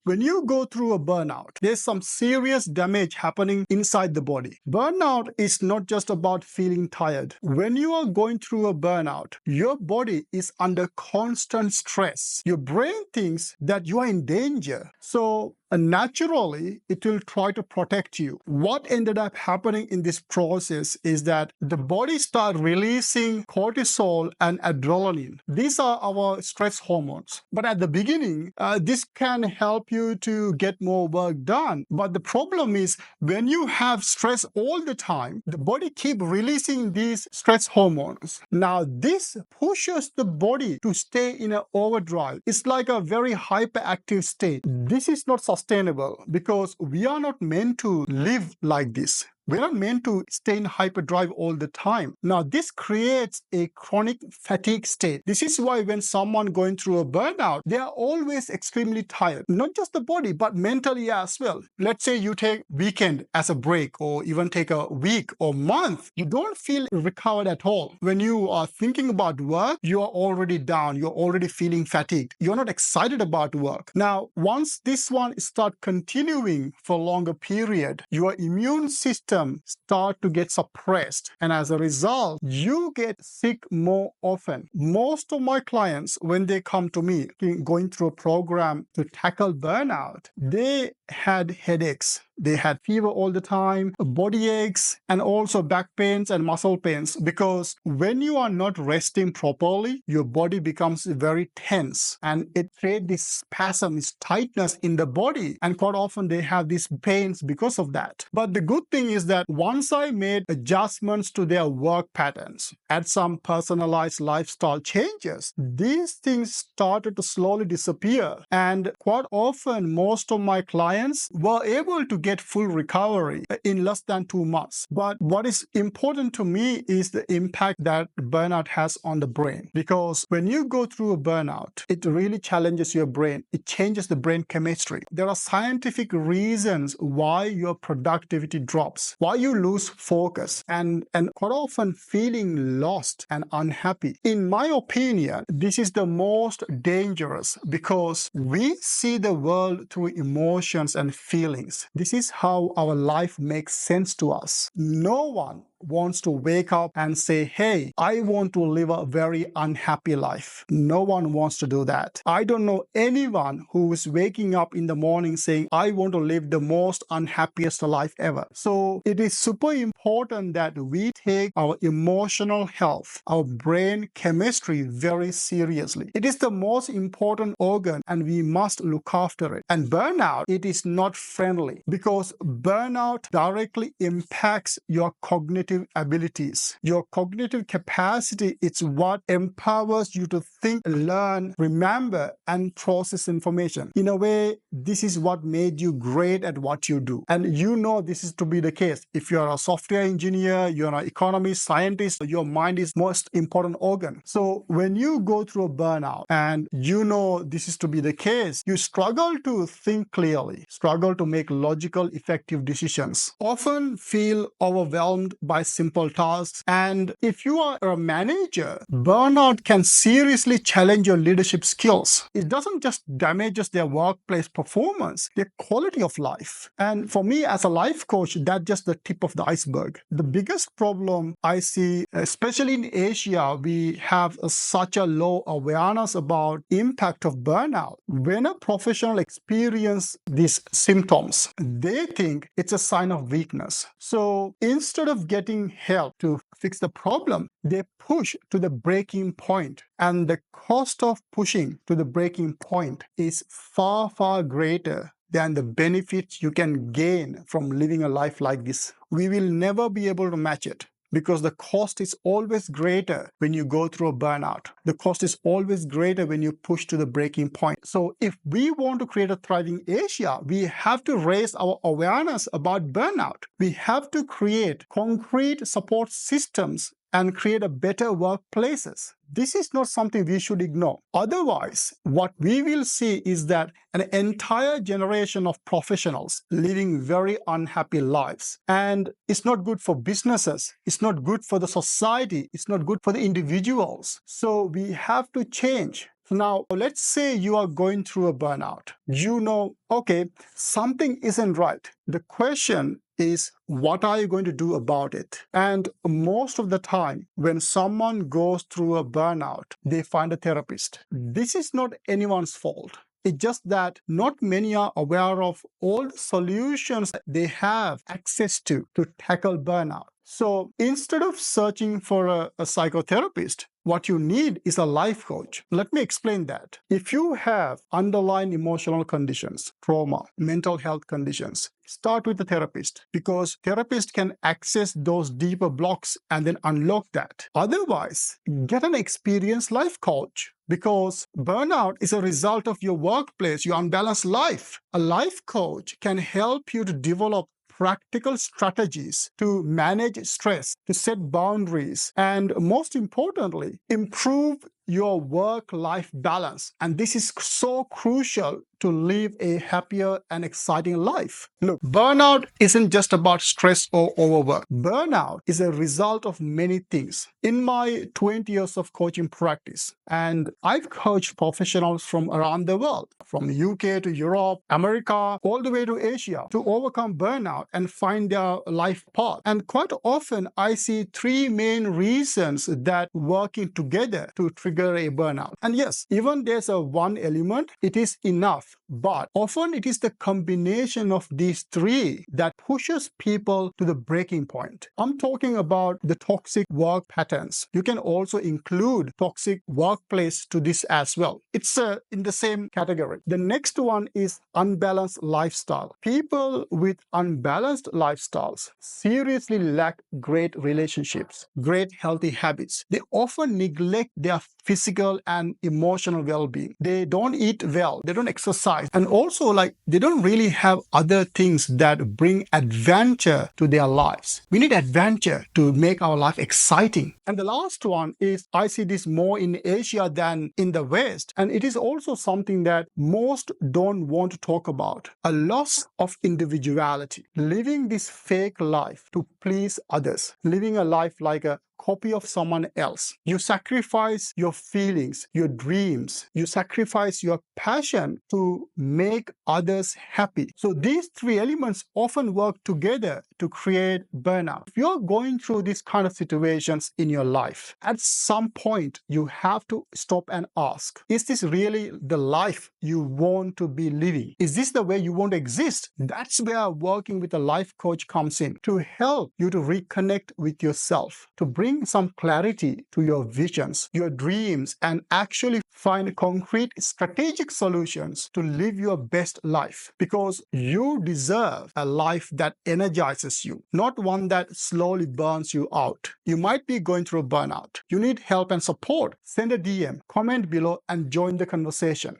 When you go through a burnout, there's some serious damage happening inside the body. Burnout is not just about feeling tired. When you are going through a burnout, your body is under constant stress. Your brain thinks that you are in danger. So naturally, it will try to protect you. What ended up happening in this process is that the body starts releasing cortisol and adrenaline. These are our stress hormones. But at the beginning, this can help you to get more work done. But the problem is when you have stress all the time, the body keeps releasing these stress hormones. Now, this pushes the body to stay in an overdrive. It's like a very hyperactive state. This is not sustainable because we are not meant to live like this. We're not meant to stay in hyperdrive all the time. Now, this creates a chronic fatigue state. This is why when someone going through a burnout, they are always extremely tired. Not just the body, but mentally as well. Let's say you take weekend as a break or even take a week or month. You don't feel recovered at all. When you are thinking about work, you are already down. You're already feeling fatigued. You're not excited about work. Now, once this one start continuing for a longer period, your immune system start to get suppressed, and as a result you get sick more often. Most of my clients, when they come to me going through a program to tackle burnout, they had headaches, they had fever all the time, body aches, and also back pains and muscle pains, because when you are not resting properly, your body becomes very tense and it creates this spasm, this tightness in the body, and quite often they have these pains because of that. But the good thing is that once I made adjustments to their work patterns, add some personalized lifestyle changes, these things started to slowly disappear, and quite often most of my clients were able to get full recovery in less than 2 months. But what is important to me is the impact that burnout has on the brain, because when you go through a burnout, it really challenges your brain. It changes the brain chemistry. There are scientific reasons why your productivity drops, why you lose focus, and quite often feeling lost and unhappy. In my opinion, this is the most dangerous because we see the world through emotions and feelings. This is how our life makes sense to us. No one wants to wake up and say, hey, I want to live a very unhappy life. No one wants to do that. I don't know anyone who is waking up in the morning saying, I want to live the most unhappiest life ever. So it is super important that we take our emotional health, our brain chemistry very seriously. It is the most important organ and we must look after it. And burnout, it is not friendly because burnout directly impacts your cognitive abilities. Your cognitive capacity is what empowers you to think, learn, remember, and process information. In a way, this is what made you great at what you do. And you know this is to be the case. If you're a software engineer, you're an economist, scientist, your mind is most important organ. So when you go through a burnout and you know this is to be the case, you struggle to think clearly, struggle to make logical, effective decisions, often feel overwhelmed by simple tasks. And if you are a manager, burnout can seriously challenge your leadership skills. It doesn't just damage their workplace performance, their quality of life. And for me as a life coach, that's just the tip of the iceberg. The biggest problem I see, especially in Asia, we have such a low awareness about impact of burnout. When a professional experiences these symptoms, they think it's a sign of weakness. So instead of getting help to fix the problem, they push to the breaking point. And the cost of pushing to the breaking point is far, far greater than the benefits you can gain from living a life like this. We will never be able to match it, because the cost is always greater when you go through a burnout. The cost is always greater when you push to the breaking point. So if we want to create a thriving Asia, we have to raise our awareness about burnout. We have to create concrete support systems and create a better workplaces. This is not something we should ignore. Otherwise, what we will see is that an entire generation of professionals living very unhappy lives. And it's not good for businesses. It's not good for the society. It's not good for the individuals. So we have to change. So now, let's say you are going through a burnout. You know, okay, something isn't right. The question is, what are you going to do about it? And most of the time, when someone goes through a burnout, they find a therapist. This is not anyone's fault. It's just that not many are aware of all the solutions that they have access to tackle burnout. So instead of searching for a psychotherapist, what you need is a life coach. Let me explain that. If you have underlying emotional conditions, trauma, mental health conditions, start with a therapist, because therapist can access those deeper blocks and then unlock that. Otherwise, get an experienced life coach, because burnout is a result of your workplace, your unbalanced life. A life coach can help you to develop practical strategies to manage stress, to set boundaries, and most importantly, improve your work-life balance. And this is so crucial to live a happier and exciting life. Look, burnout isn't just about stress or overwork. Burnout is a result of many things. In my 20 years of coaching practice, and I've coached professionals from around the world, from the UK to Europe, America, all the way to Asia, to overcome burnout and find their life path. And quite often, I see three main reasons that working together to trigger a burnout. And yes, even there's a one element, it is enough. But often it is the combination of these three that pushes people to the breaking point. I'm talking about the toxic work patterns. You can also include toxic workplace to this as well. It's in the same category. The next one is unbalanced lifestyle. People with unbalanced lifestyles seriously lack great relationships, great healthy habits. They often neglect their physical and emotional well-being. They don't eat well, they don't exercise, and also they don't really have other things that bring adventure to their lives. We need adventure to make our life exciting. And the last one is, I see this more in Asia than in the West, and it is also something that most don't want to talk about: a loss of individuality. Living this fake life to please others, living a life like a copy of someone else. You sacrifice your feelings, your dreams, you sacrifice your passion to make others happy. So these three elements often work together to create burnout. If you're going through these kind of situations in your life, at some point you have to stop and ask, is this really the life you want to be living? Is this the way you want to exist? That's where working with a life coach comes in, to help you to reconnect with yourself, to bring some clarity to your visions, your dreams, and actually find concrete strategic solutions to live your best life, because you deserve a life that energizes you, not one that slowly burns you out. You might be going through a burnout. You need help and support. Send a DM, comment below, and join the conversation.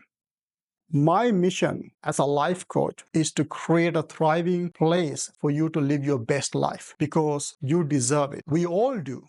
My mission as a life coach is to create a thriving place for you to live your best life, because you deserve it. We all do.